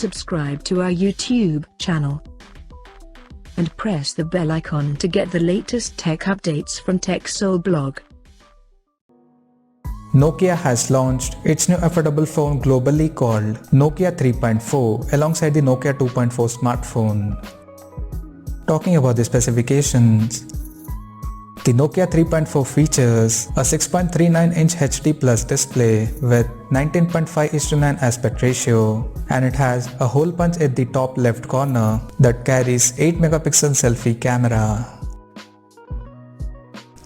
subscribe to our YouTube channel and press the bell icon to get the latest tech updates from TechSole Blog. Nokia has launched its new affordable phone globally called Nokia 3.4 alongside the Nokia 2.4 smartphone. Talking about the specifications, the Nokia 3.4 features a 6.39-inch HD Plus display with 19.5:9 aspect ratio, and it has a hole punch at the top left corner that carries 8-megapixel selfie camera.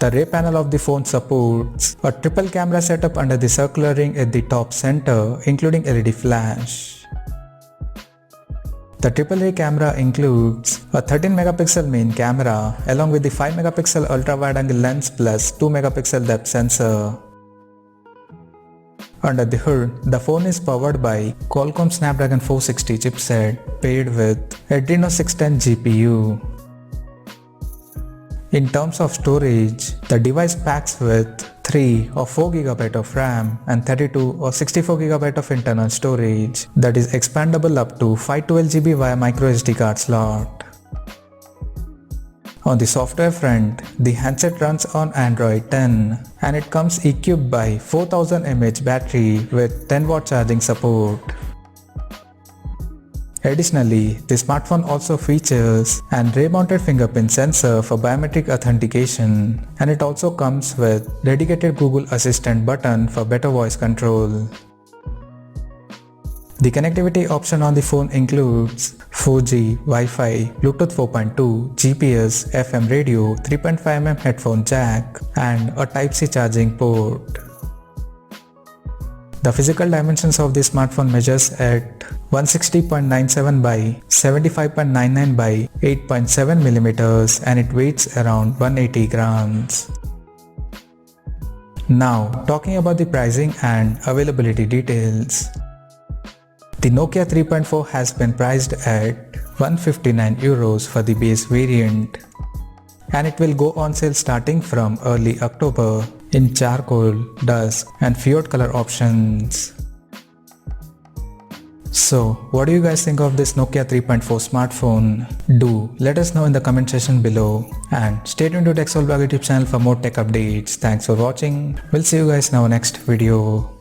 The rear panel of the phone supports a triple camera setup under the circular ring at the top center, including LED flash. The AAA camera includes a 13-megapixel main camera along with the 5-megapixel ultra-wide-angle lens plus 2-megapixel depth sensor. Under the hood, the phone is powered by Qualcomm Snapdragon 460 chipset paired with Adreno 610 GPU. In terms of storage, the device packs with 3 or 4GB of RAM and 32 or 64GB of internal storage that is expandable up to 512GB via microSD card slot. On the software front, the handset runs on Android 10 and it comes equipped by 4000 mAh battery with 10W charging support. Additionally, the smartphone also features an rear-mounted fingerprint sensor for biometric authentication, and it also comes with dedicated Google Assistant button for better voice control. The connectivity option on the phone includes 4G, Wi-Fi, Bluetooth 4.2, GPS, FM radio, 3.5mm headphone jack, and a Type-C charging port. The physical dimensions of the smartphone measures at 160.97 by 75.99 by 8.7 mm and it weighs around 180 grams. Now, talking about the pricing and availability details. The Nokia 3.4 has been priced at €159 for the base variant, and it will go on sale starting from early October in charcoal, dusk and Fiat color options. So, what do you guys think of this Nokia 3.4 smartphone? Do let us know in the comment section below, and stay tuned to TechSole Blog YouTube channel for more tech updates. Thanks for watching. We'll see you guys in our next video.